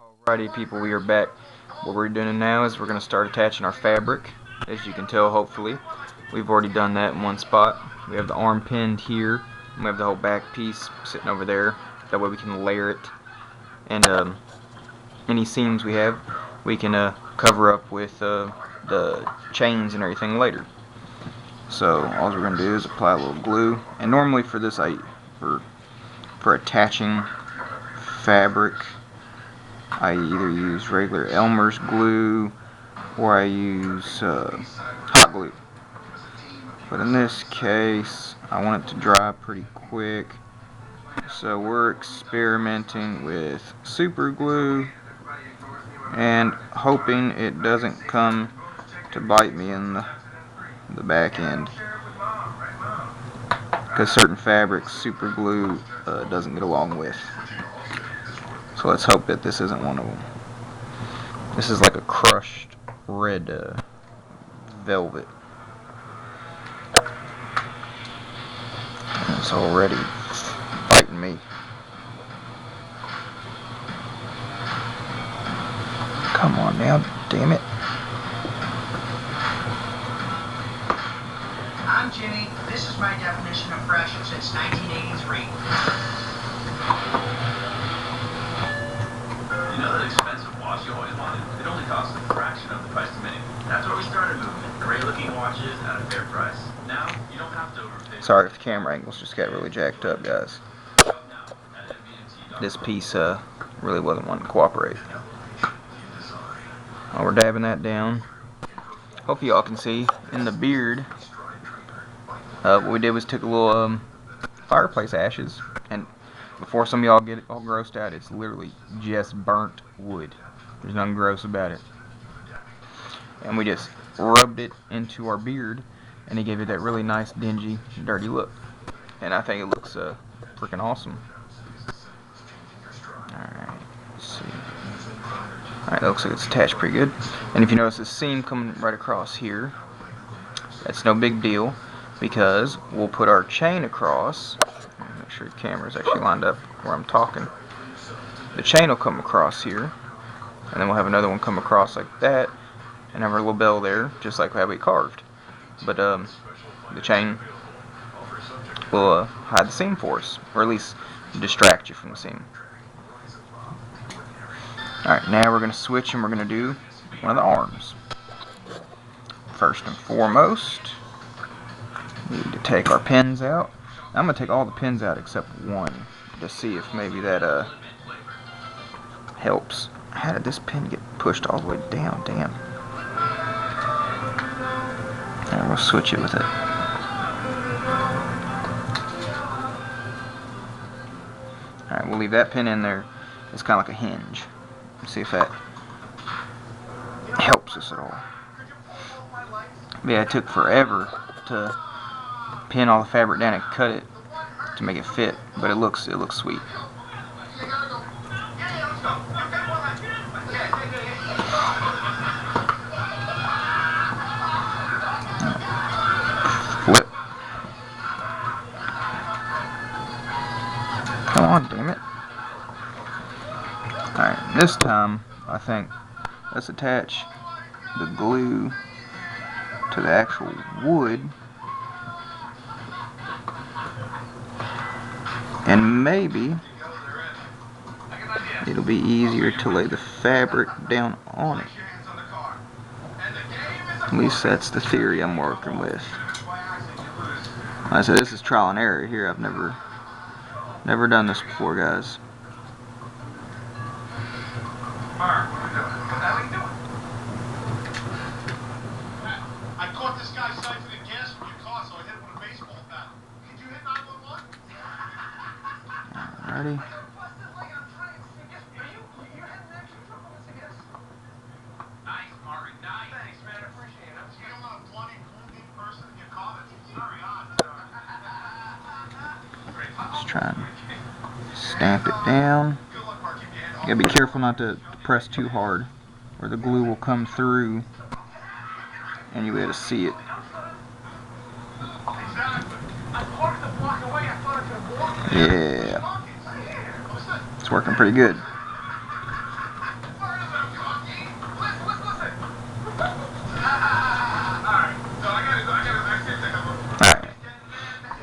Alrighty people, we are back. What we're doing now is we're going to start attaching our fabric. As you can tell, hopefully, we've already done that in one spot. We have the arm pinned here, and we have the whole back piece sitting over there. That way we can layer it. And any seams we have, we can cover up with the chains and everything later. So all we're going to do is apply a little glue. And normally for this, for attaching fabric, I either use regular Elmer's glue or I use hot glue. But in this case, I want it to dry pretty quick. So we're experimenting with super glue and hoping it doesn't come to bite me in the back end. Because certain fabrics, super glue doesn't get along with. So let's hope that this isn't one of them. This is like a crushed red velvet. And it's already biting me. Come on now, damn it. I'm Jimmy. This is my definition of fresh since 1983. You know that expensive watch you always wanted? It only costs a fraction of the price to make. That's where we started moving. Great looking watches at a fair price. Now, you don't have to overpay. Sorry if the camera angles just got really jacked up, guys. This piece really wasn't wanting to cooperate. Oh, we're dabbing that down. Hope y'all can see in the beard. What we did was took a little fireplace ashes, and before some of y'all get it all grossed out, it's literally just burnt wood. There's nothing gross about it. And we just rubbed it into our beard, and it gave it that really nice, dingy, dirty look. And I think it looks freaking awesome. Alright, let's see. Alright, that looks like it's attached pretty good. And if you notice this seam coming right across here, that's no big deal, because we'll put our chain across. Make sure the camera's actually lined up where I'm talking. The chain will come across here, and then we'll have another one come across like that, and have our little bell there, just like how we carved. But the chain will hide the seam for us, or at least distract you from the seam. Alright, now we're going to switch and we're going to do one of the arms. First and foremost, we need to take our pins out. I'm going to take all the pins out except one, to see if maybe that helps. How did this pin get pushed all the way down? Damn. And we'll switch it with it. Alright, we'll leave that pin in there. It's kind of like a hinge. Let's see if that helps us at all. But yeah, it took forever to pin all the fabric down and cut it to make it fit, but it looks sweet. Flip. Come on, damn it. Alright, this time I think let's attach the glue to the actual wood, and maybe it'll be easier to lay the fabric down on it. At least that's the theory I'm working with. Like I said, this is trial and error here. I've never done this before, guys. I caught this guy siphoning gas from your car, so I hit him with a baseball bat. Did you hit 911? Alrighty. Nice, Marvin, nice. Thanks, man. I appreciate it. You don't want a bloody wounded person in your car? That's very odd. Just try and stamp it down. You gotta be careful not to press too hard, or the glue will come through and you'll be able to see it. Yeah, it's working pretty good.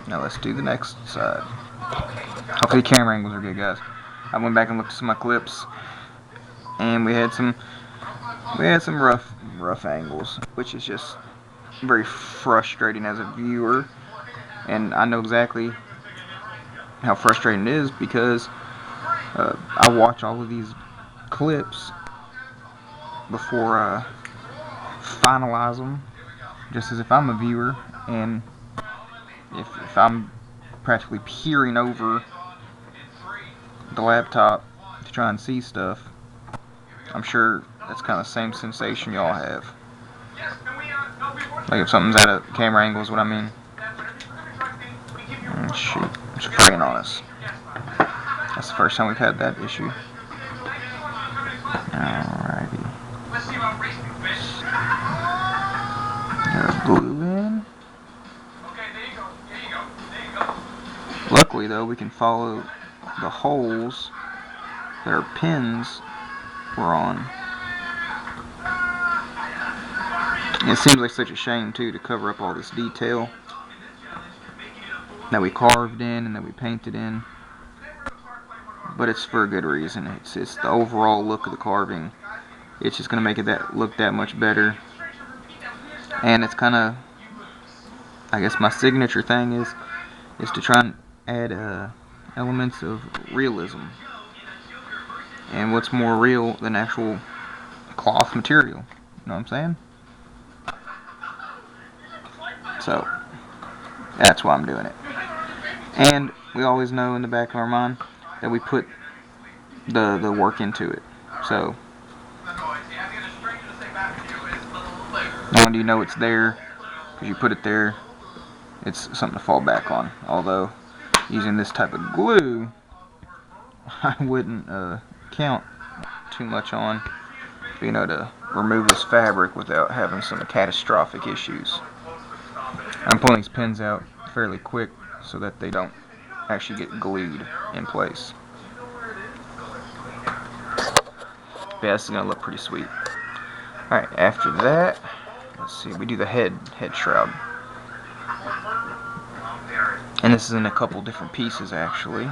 Now let's do the next side. Hopefully the camera angles are good, guys. I went back and looked at some of my clips, and we had some rough angles, which is just very frustrating as a viewer. And I know exactly how frustrating it is because I watch all of these clips before I finalize them, just as if I'm a viewer, and if I'm practically peering over the laptop to try and see stuff, I'm sure that's kind of the same sensation y'all have. Like if something's at a camera angle is what I mean. Shoot, it's spraying on us. That's the first time we've had that issue. Alrighty. Glue in. Luckily though, we can follow the holes that our pins were on. And it seems like such a shame too to cover up all this detail that we carved in and that we painted in, but it's for a good reason. It's the overall look of the carving. It's just gonna make it look that much better, and it's kind of, I guess my signature thing is to try and add elements of realism. And what's more real than actual cloth material? You know what I'm saying? So that's why I'm doing it. And we always know in the back of our mind that we put the work into it. So not only do you know it's there because you put it there, it's something to fall back on. Although using this type of glue, I wouldn't count too much on being able to remove this fabric without having some catastrophic issues. I'm pulling these pins out fairly quick so that they don't actually get glued in place. But yeah, this is gonna look pretty sweet. Alright, after that, let's see, we do the head shroud. And this is in a couple different pieces actually.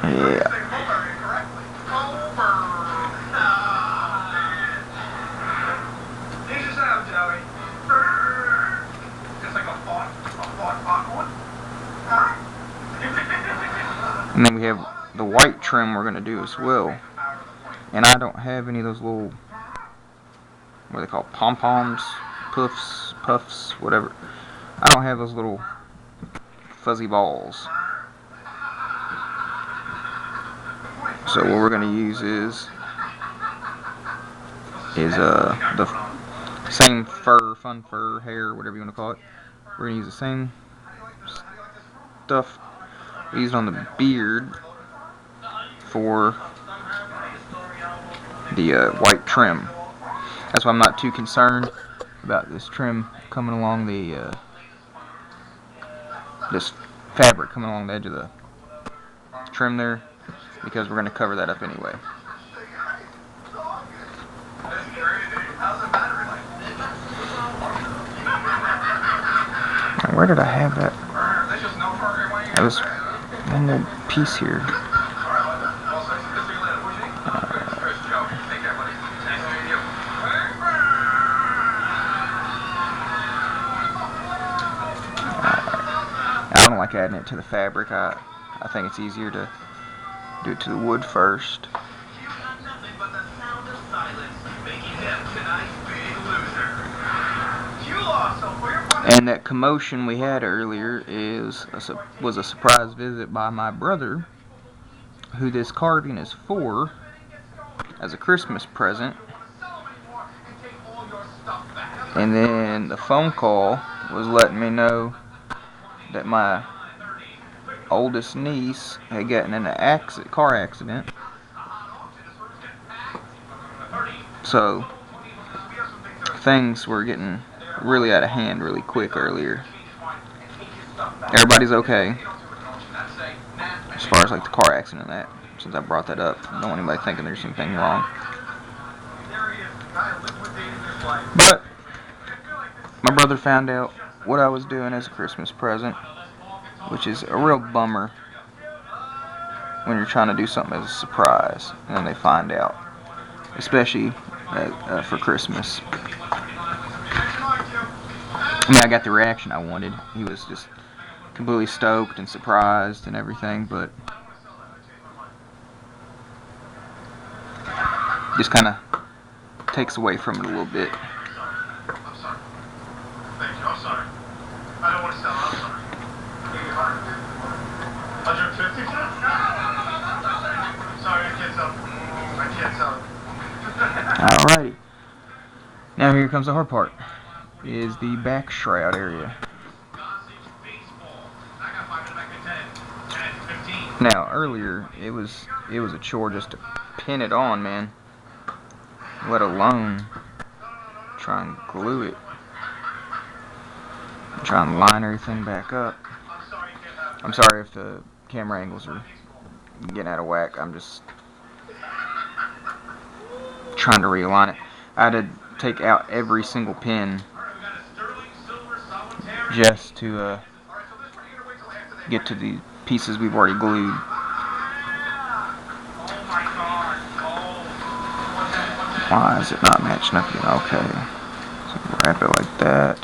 Yeah. And then we have the white trim we're going to do as well. And I don't have any of those little, what are they called, pom-poms, puffs, whatever. I don't have those little fuzzy balls. So what we're going to use is the same fun fur, hair, whatever you want to call it. We're going to use the same stuff we used on the beard for the white trim. That's why I'm not too concerned about this trim coming along the this fabric coming along the edge of the trim there, because we're going to cover that up anyway. Now, where did I have that? That was one little piece here. I don't like adding it to the fabric. I think it's easier to do it to the wood first. And that commotion we had earlier was a surprise visit by my brother, who this carving is for, as a Christmas present. And then the phone call was letting me know that my oldest niece had gotten in a car accident. So things were getting really out of hand really quick earlier. Everybody's okay as far as like the car accident and that, since I brought that up. I don't want anybody thinking there's anything wrong. But my brother found out what I was doing as a Christmas present, which is a real bummer when you're trying to do something as a surprise and then they find out, especially for Christmas. I mean, I got the reaction I wanted. He was just completely stoked and surprised and everything, but just kind of takes away from it a little bit. I'm sorry. Thank you. I'm sorry. I don't want to sell. I'm sorry. 150? Sorry, I can't sell. I can't sell it. Alrighty. Now here comes the hard part. Is the back shroud area. Now earlier it was a chore just to pin it on, man. Let alone try and glue it. Try and line everything back up. I'm sorry if the camera angles are getting out of whack. I'm just trying to realign it. I had to take out every single pin just to get to the pieces we've already glued. Why is it not matching up yet? Okay. So wrap it like that.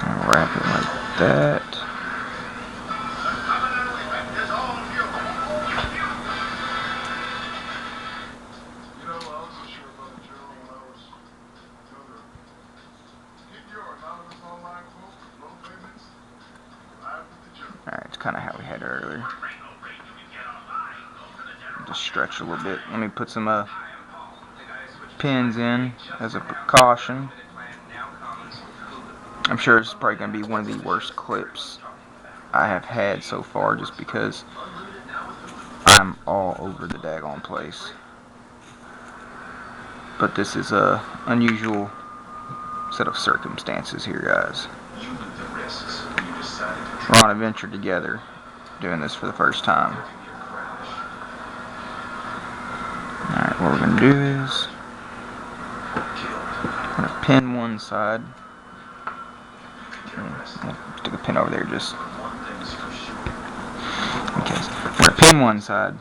And wrap it like that. Alright, it's kind of how we had it earlier. Just stretch a little bit. Let me put some pins in as a precaution. I'm sure it's probably going to be one of the worst clips I have had so far, just because I'm all over the daggone place. But this is a unusual set of circumstances here, guys. We're on a venture together, doing this for the first time. Alright, what we're going to do is I'm going to pin one side. Stick a pin over there just in case. We're going to pin one side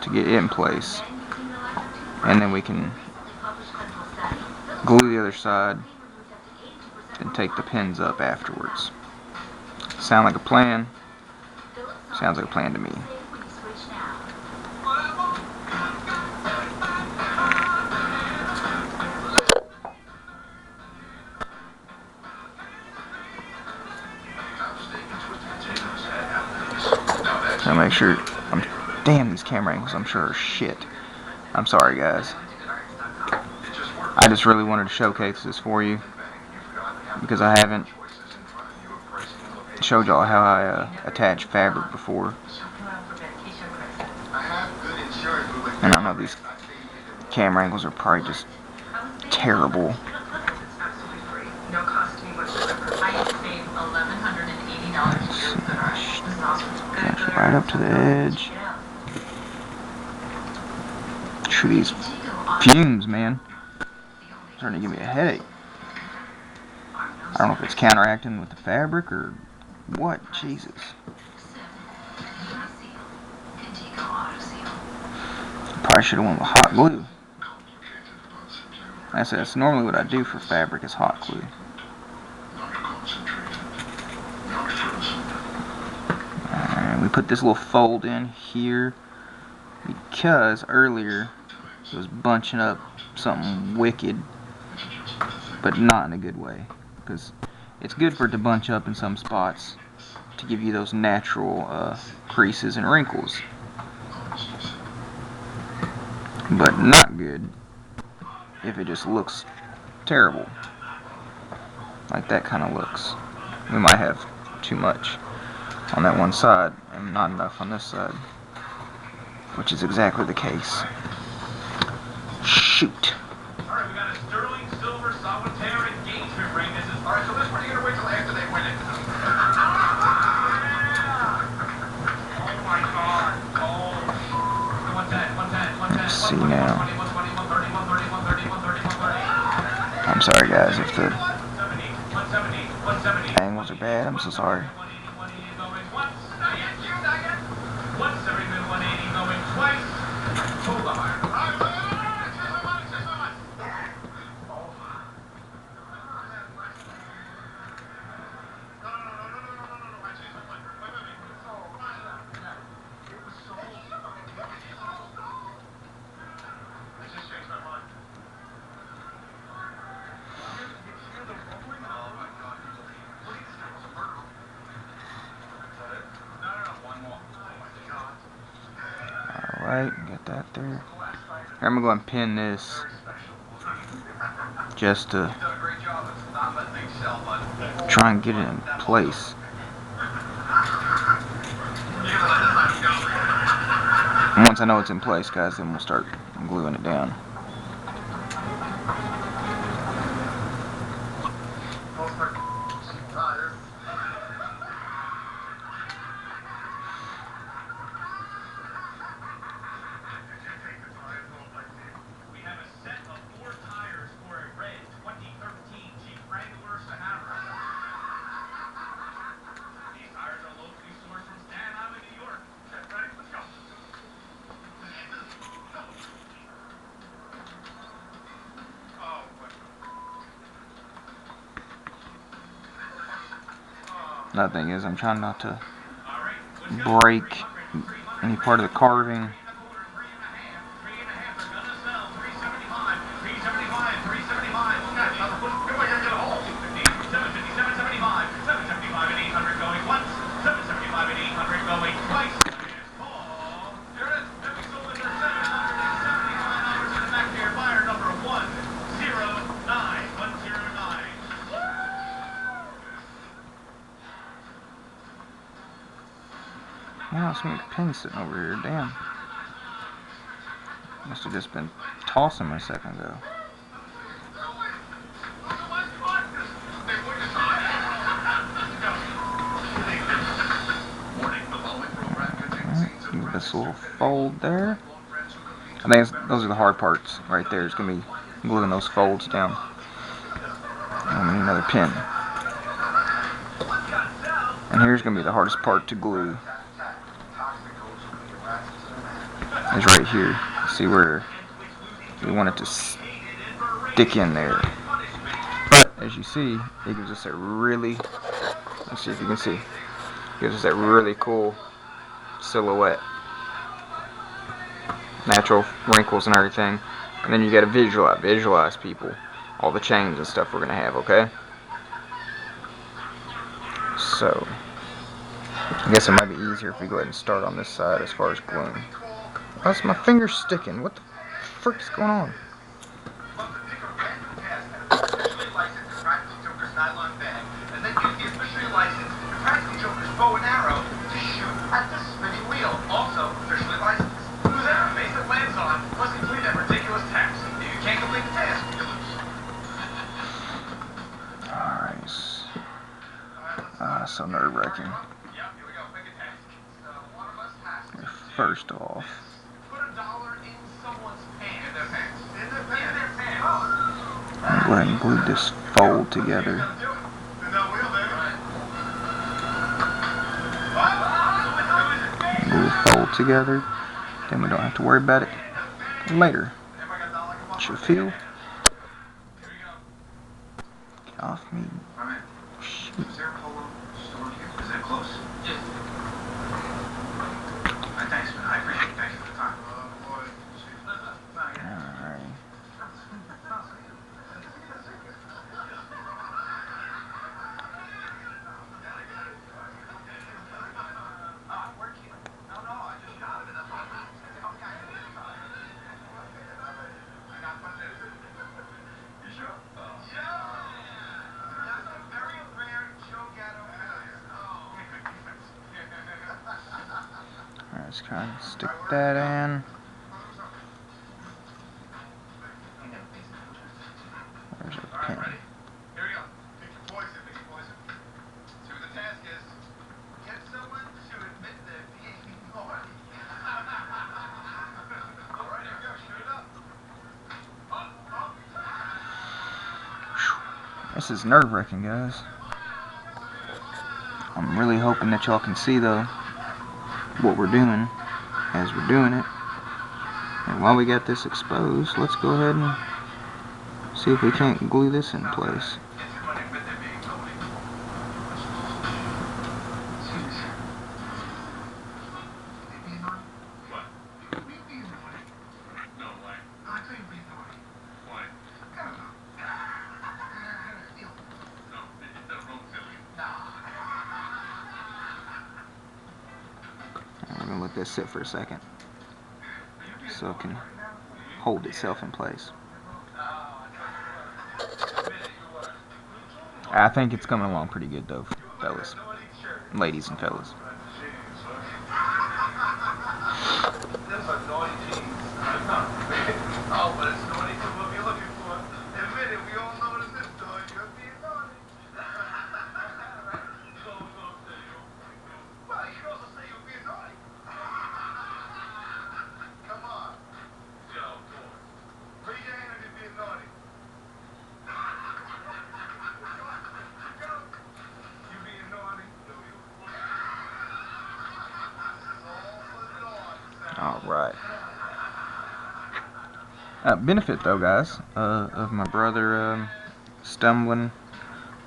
to get it in place, and then we can glue the other side and take the pins up afterwards. Sound like a plan? Sounds like a plan to me. So make sure damn, these camera angles I'm sure are shit. I'm sorry, guys. I just really wanted to showcase this for you, because I haven't showed y'all how I attach fabric before. And I know these camera angles are probably just terrible. Right up to the edge. Chew these fumes, man. Starting to give me a headache. I don't know if it's counteracting with the fabric or what. Jesus. Probably should have went with hot glue. That's normally what I do for fabric, is hot glue. And we put this little fold in here because earlier it was bunching up something wicked, but not in a good way. Because it's good for it to bunch up in some spots to give you those natural creases and wrinkles, but not good if it just looks terrible, like that kind of looks. We might have too much on that one side and not enough on this side, which is exactly the case. Shoot. Alright, we got a sterling silver solitaire engagement ring. This is alright, so this one you're gonna wait till after they win it. Oh my god. Oh. 110, 110, 110. Let's see now. 120, 120, 130, 130, 130, 130, 130. I'm sorry guys if the angles are bad. I'm so sorry. Alright, get that there. Here, I'm gonna go and pin this just to try and get it in place. And once I know it's in place, guys, then we'll start gluing it down. Another thing is I'm trying not to break any part of the carving. Wow, so many pins sitting over here. Damn. Must have just been tossing them a second ago. Right, this little fold there. I think those are the hard parts right there. It's going to be gluing those folds down. And we need another pin. And here's going to be the hardest part to glue. Is right here. See where we want it to stick in there. But as you see, it gives us a really, let's see if you can see, gives us that really cool silhouette. Natural wrinkles and everything. And then you gotta visualize people, all the chains and stuff we're gonna have, okay? So I guess it might be easier if we go ahead and start on this side as far as gluing. That's my finger sticking. What the frick is going on? Alright. So nerve-wracking. First off, I'm going to go ahead and glue this fold together. Glue the fold together, then we don't have to worry about it later. Should feel. Get off me. Shoot. Let's kind of stick that in. Where's our pin? Here we go. Pick your poison, pick your poison. See what the task is. Get someone to admit they're being naughty. Alright, here we go. Shoot it up. This is nerve-wracking, guys. I'm really hoping that y'all can see, though, what we're doing as we're doing it. And while we got this exposed, let's go ahead and see if we can't glue this in place. I'm gonna let this sit for a second so it can hold itself in place. I think it's coming along pretty good though, fellas. Ladies and fellas. Alright. Benefit though, guys, of my brother stumbling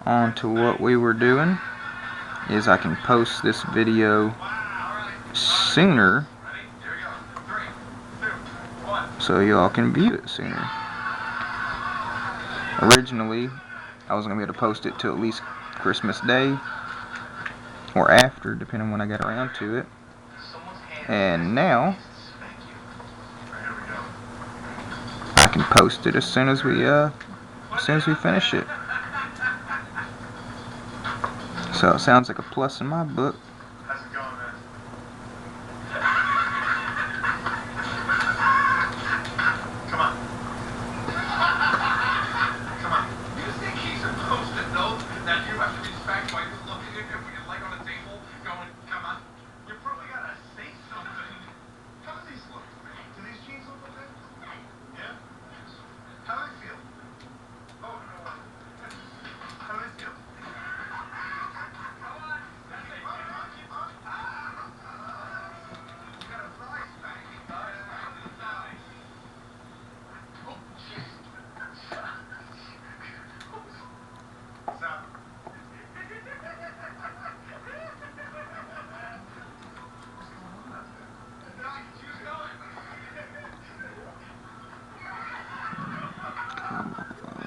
onto what we were doing is I can post this video sooner so y'all can view it sooner. Originally, I was going to be able to post it till at least Christmas Day or after, depending on when I get around to it. And now I can post it as soon as we finish it. So it sounds like a plus in my book. How's it going, man? Come on. Come on. You think he's supposed to know that you have to respect by looking at him like on a table, going, come on? You probably gotta say something. How do these look? Do these jeans look okay? Yeah? How do they feel? Oh, no. How do they feel?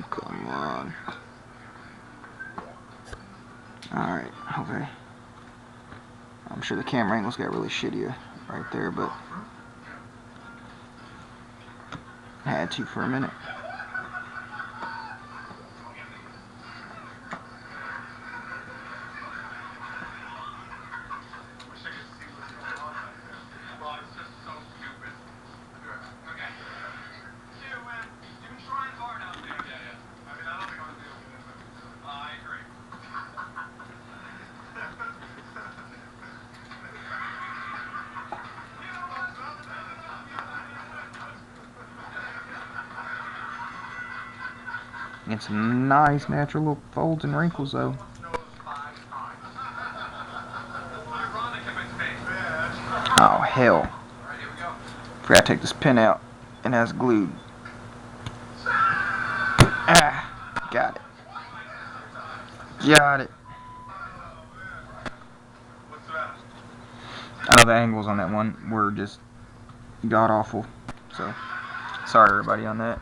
Come on. Alright, okay. I'm sure the camera angles got really shitty right there, but I had to for a minute. And some nice natural little folds and wrinkles though. Oh hell. Forgot to take this pin out and has glued. Ah, got it. Got it. I know the angles on that one were just god awful. So sorry everybody on that.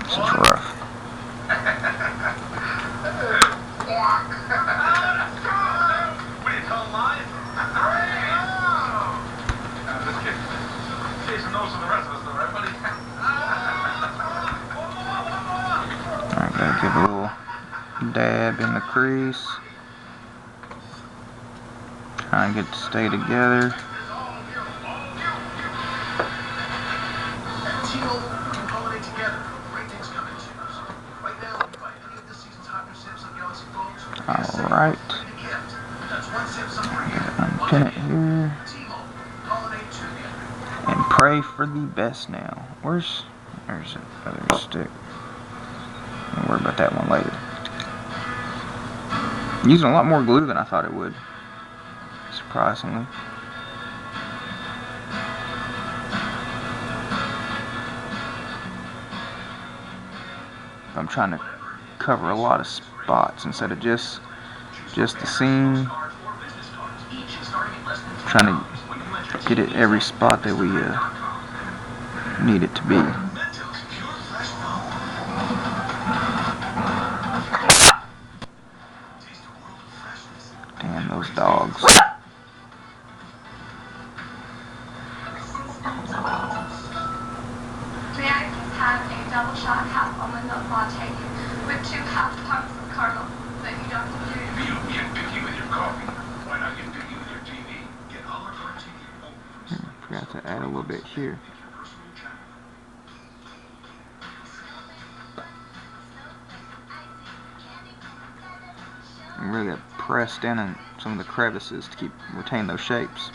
This is rough. Alright, gotta give a little dab in the crease. try and get to stay together. Alright. Unpin it here. And pray for the best now. There's the other stick. Don't worry about that one later. Using a lot more glue than I thought it would. Surprisingly. I'm trying to cover a lot of spots instead of just the seam. Trying to get it every spot that we need it to be. Damn those dogs. May I please have a double shot half almond milk latte with 2 half pumps of caramel that you don't do? You get picky with your coffee. Why not get picky with your TV? Get a la carte TV. Forgot to add a little bit here. And really press down in some of the crevices to retain those shapes.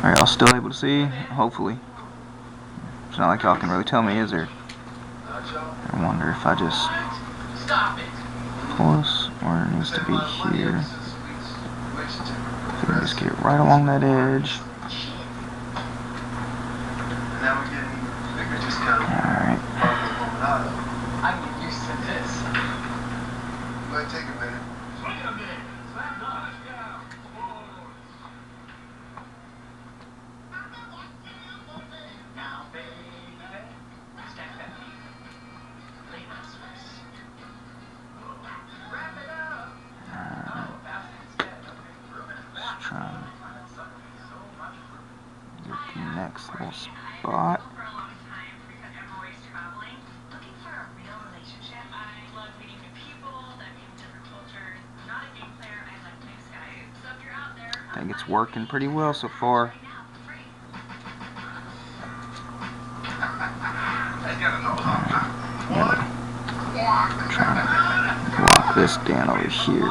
Are y'all still able to see? Hopefully. It's not like y'all can really tell me, is there? I wonder if I just pull this where it needs to be here. If we can just get it right along that edge. Alright. I'm used to this. Might take a minute. Now, baby, stack that meat. Lay those first. Wrap it up. Let's try and get the next little spot. I think it's working pretty well so far. Trying to lock this down over here.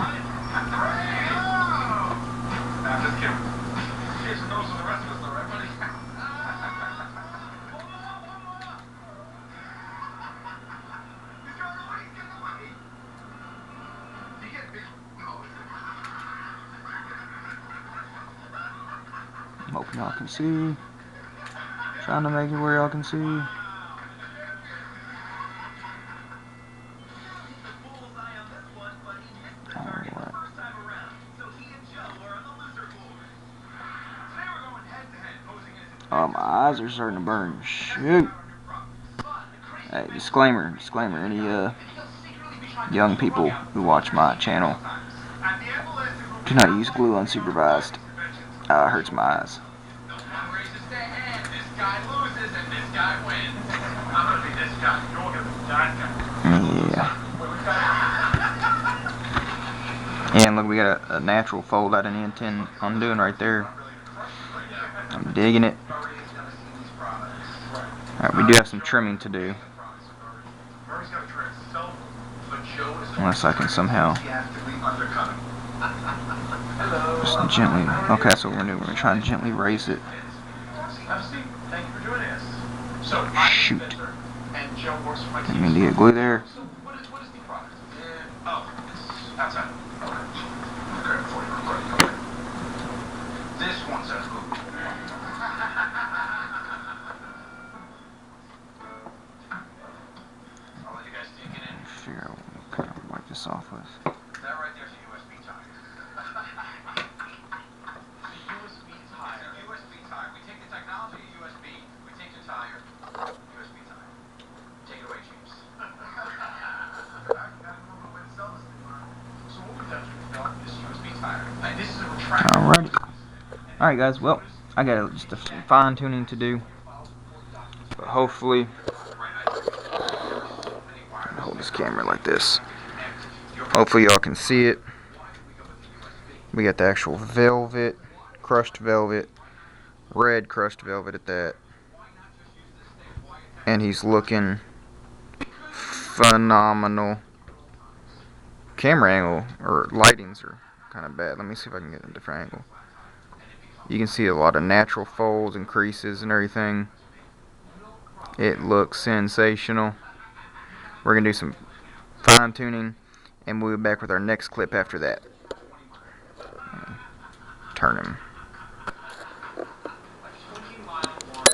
Just kidding. Jason knows the rest of us, though, right, buddy? He's going away. He's getting away. He get big. I'm hoping y'all can see. Trying to make it where y'all can see. Oh, my eyes are starting to burn. Shoot. Hey, disclaimer. Any young people who watch my channel, do not use glue unsupervised. It hurts my eyes. This guy loses and this guy wins. I'm gonna be this guy. You're gonna be that guy. Yeah. And look, we got a natural fold I didn't intend on doing right there. I'm digging it. Alright, we do have some trimming to do. Unless I can somehow just gently. Okay, that's what we're gonna do. We're gonna try and gently raise it. Thank you for joining us. So, Shoot. and Joe works for my Didn't mean to get glue there. So, what is the product? Oh, it's outside. Okay. Grab it for you. Okay. This one says glue. I'll let you guys take it in. Figure out what to kind of wipe this off with. That right there's a USB tie. USB tie. USB tie. We take the technology of USB. We take the tire. USB tie. Take it away, James. So what we've done is we've developed this USB tire. And this is a retractable. Alright. Alright, guys. Well, I got just a fine tuning to do. But hopefully, hold this camera like this. Hopefully y'all can see it. We got the actual velvet, crushed velvet, red crushed velvet at that. And he's looking phenomenal. Camera angle or lightings are kind of bad. Let me see if I can get a different angle. You can see a lot of natural folds and creases and everything. It looks sensational. We're going to do some fine tuning and we'll be back with our next clip after that. Turn him.